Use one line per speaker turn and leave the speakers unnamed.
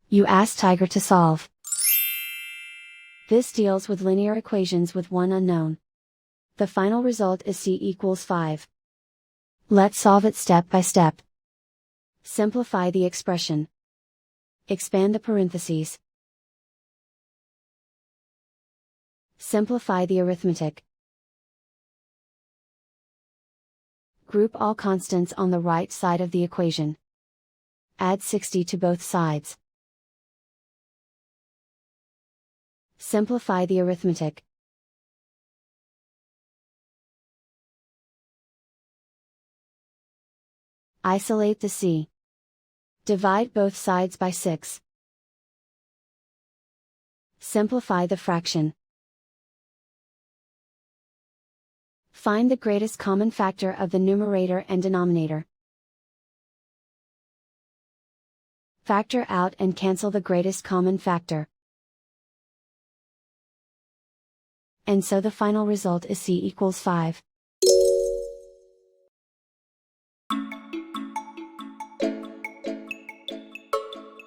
You ask Tiger to solve. This deals with linear equations with one unknown. The final result is c equals 5. Let's solve it step by step. Simplify the expression. Expand the parentheses. Simplify the arithmetic. Group all constants on the right side of the equation. Add 60 to both sides. Simplify the arithmetic. Isolate the c. Divide both sides by 6. Simplify the fraction. Find the greatest common factor of the numerator and denominator. Factor out and cancel the greatest common factor. And so the final result is c equals 5.